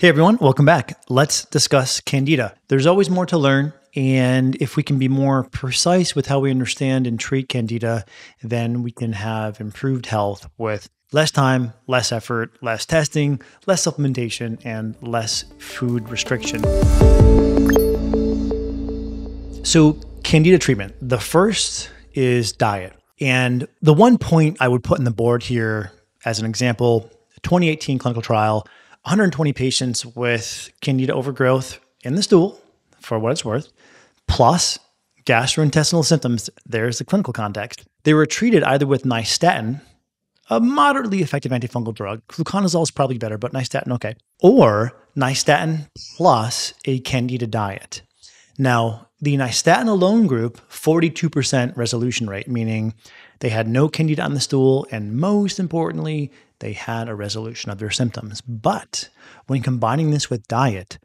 Hey everyone, welcome back. Let's discuss Candida. There's always more to learn, and if we can be more precise with how we understand and treat Candida, then we can have improved health with less time, less effort, less testing, less supplementation, and less food restriction. So, Candida treatment. The first is diet. And the one point I would put in the board here as an example, 2018 clinical trial, 120 patients with Candida overgrowth in the stool, for what it's worth, plus gastrointestinal symptoms. There's the clinical context. They were treated either with nystatin, a moderately effective antifungal drug. Fluconazole is probably better, but nystatin, okay. Or nystatin plus a Candida diet. Now, the nystatin alone group, 42% resolution rate, meaning they had no Candida on the stool, and most importantly, they had a resolution of their symptoms. But when combining this with diet,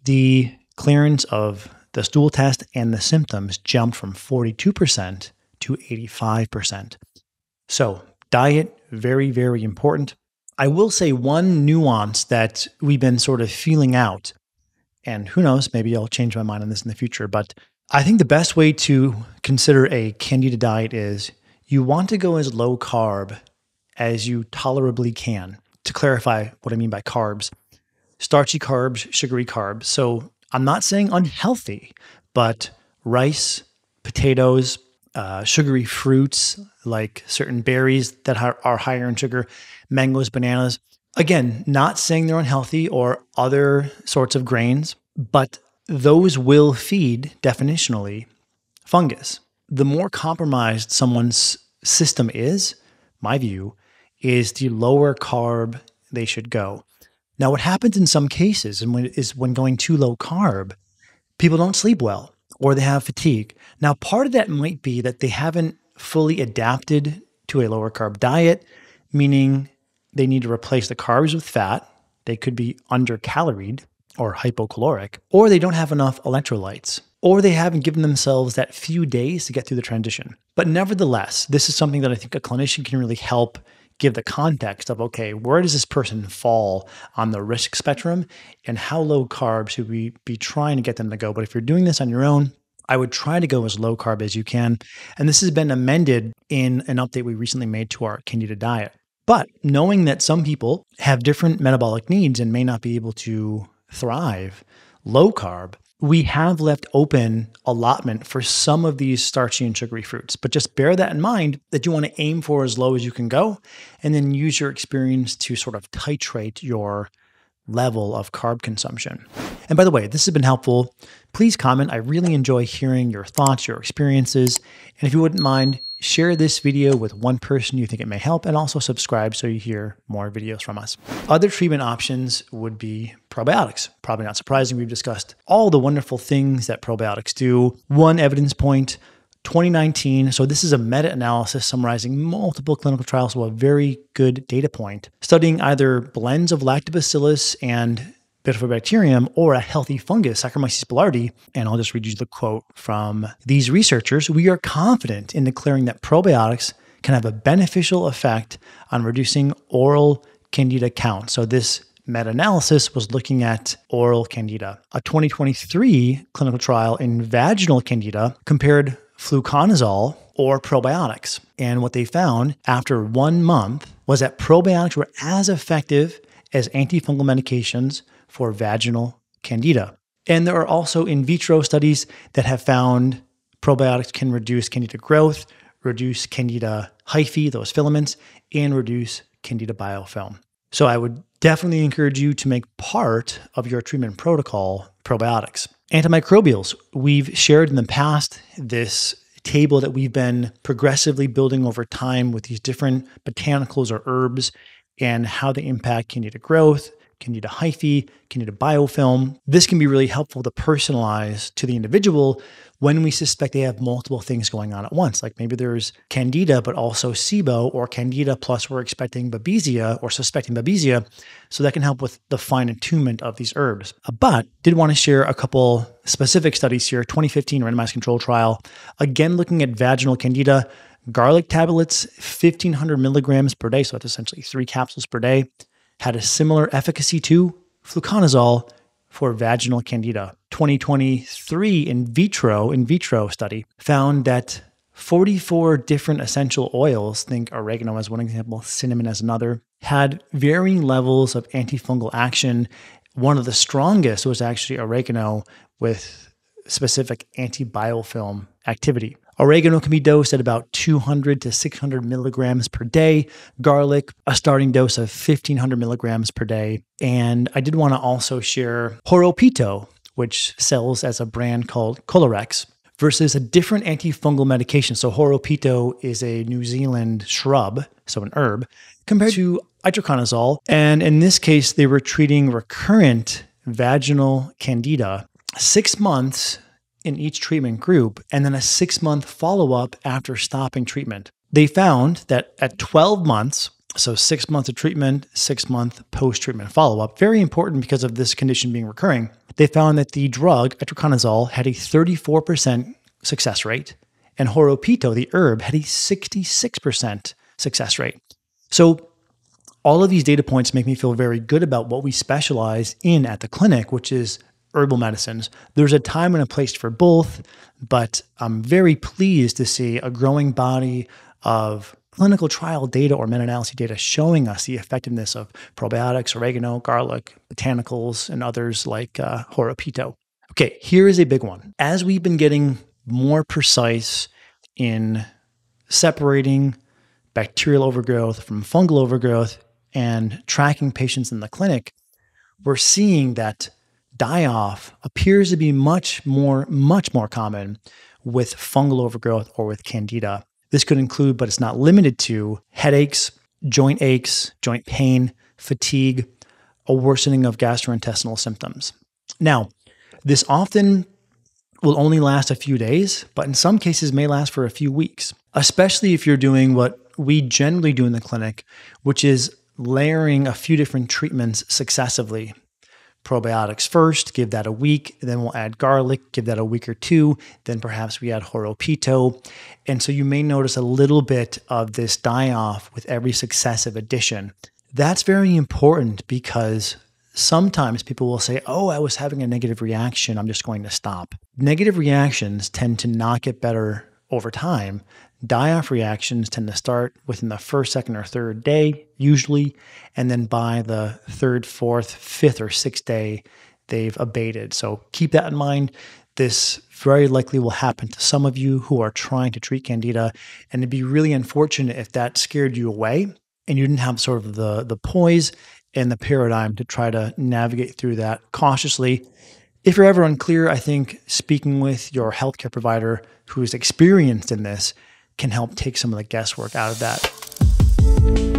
the clearance of the stool test and the symptoms jumped from 42% to 85%. So diet, very, very important. I will say one nuance that we've been sort of feeling out, and who knows, maybe I'll change my mind on this in the future, but I think the best way to consider a Candida diet is you want to go as low carb as you tolerably can. To clarify what I mean by carbs, starchy carbs, sugary carbs. So I'm not saying unhealthy, but rice, potatoes, sugary fruits like certain berries that are higher in sugar, mangoes, bananas. Again, not saying they're unhealthy or other sorts of grains, but those will feed, definitionally, fungus. The more compromised someone's system is, my view, is the lower carb they should go. Now, what happens in some cases is when going too low carb, people don't sleep well or they have fatigue. Now, part of that might be that they haven't fully adapted to a lower carb diet, meaning they need to replace the carbs with fat. They could be undercaloried or hypocaloric, or they don't have enough electrolytes, or they haven't given themselves that few days to get through the transition. But nevertheless, this is something that I think a clinician can really help give the context of, okay, where does this person fall on the risk spectrum and how low carb should we be trying to get them to go? But if you're doing this on your own, I would try to go as low carb as you can. And this has been amended in an update we recently made to our Candida diet. But knowing that some people have different metabolic needs and may not be able to thrive low carb, we have left open allotment for some of these starchy and sugary fruits. But just bear that in mind that you want to aim for as low as you can go and then use your experience to sort of titrate your level of carb consumption. And by the way, this has been helpful. Please comment. I really enjoy hearing your thoughts, your experiences. And if you wouldn't mind, share this video with one person you think it may help, and also subscribe so you hear more videos from us. Other treatment options would be probiotics. Probably not surprising. We've discussed all the wonderful things that probiotics do. One evidence point, 2019. So this is a meta-analysis summarizing multiple clinical trials, so a very good data point, studying either blends of lactobacillus and Bifidobacterium or a healthy fungus, Saccharomyces boulardii. And I'll just read you the quote from these researchers. We are confident in declaring that probiotics can have a beneficial effect on reducing oral Candida count. So this meta-analysis was looking at oral Candida. A 2023 clinical trial in vaginal Candida compared fluconazole or probiotics. And what they found after 1 month was that probiotics were as effective as antifungal medications for vaginal Candida. And there are also in vitro studies that have found probiotics can reduce Candida growth, reduce Candida hyphae, those filaments, and reduce Candida biofilm. So I would definitely encourage you to make part of your treatment protocol probiotics. Antimicrobials. We've shared in the past this table that we've been progressively building over time with these different botanicals or herbs and how they impact Candida growth, Candida hyphae, Candida biofilm. This can be really helpful to personalize to the individual when we suspect they have multiple things going on at once. Like maybe there's Candida, but also SIBO, or Candida plus we're expecting Babesia or suspecting Babesia. So that can help with the fine attunement of these herbs. But did want to share a couple specific studies here. 2015 randomized control trial, again looking at vaginal Candida, garlic tablets, 1,500 milligrams per day. So that's essentially 3 capsules per day. Had a similar efficacy to fluconazole for vaginal candida. 2023 in vitro study found that 44 different essential oils, think oregano as one example, cinnamon as another, had varying levels of antifungal action. One of the strongest was actually oregano with specific antibiofilm activity. Oregano can be dosed at about 200 to 600 milligrams per day. Garlic, a starting dose of 1,500 milligrams per day. And I did want to also share Horopito, which sells as a brand called Colorex, versus a different antifungal medication. So Horopito is a New Zealand shrub, so an herb, compared to itraconazole. And in this case, they were treating recurrent vaginal candida 6 months in each treatment group, and then a 6-month follow-up after stopping treatment. They found that at 12 months, so 6 months of treatment, 6-month post-treatment follow-up, very important because of this condition being recurring, they found that the drug, itraconazole, had a 34% success rate, and Horopito, the herb, had a 66% success rate. So all of these data points make me feel very good about what we specialize in at the clinic, which is herbal medicines. There's a time and a place for both, but I'm very pleased to see a growing body of clinical trial data or meta-analysis data showing us the effectiveness of probiotics, oregano, garlic, botanicals, and others like Horopito. Okay, here is a big one. As we've been getting more precise in separating bacterial overgrowth from fungal overgrowth and tracking patients in the clinic, we're seeing that die-off appears to be much more common with fungal overgrowth or with candida. This could include, but it's not limited to, headaches, joint aches, joint pain, fatigue, a worsening of gastrointestinal symptoms. Now, this often will only last a few days, but in some cases may last for a few weeks, especially if you're doing what we generally do in the clinic, which is layering a few different treatments successively. Probiotics first, give that a week, then we'll add garlic, give that a week or two, then perhaps we add Horopito. And so you may notice a little bit of this die-off with every successive addition. That's very important because sometimes people will say, oh, I was having a negative reaction, I'm just going to stop. Negative reactions tend to not get better over time. Die-off reactions tend to start within the first, second, or third day, usually, and then by the third, fourth, fifth, or sixth day, they've abated. So keep that in mind. This very likely will happen to some of you who are trying to treat Candida, and it'd be really unfortunate if that scared you away and you didn't have sort of the poise and the paradigm to try to navigate through that cautiously. If you're ever unclear, I think speaking with your healthcare provider who is experienced in this can help take some of the guesswork out of that.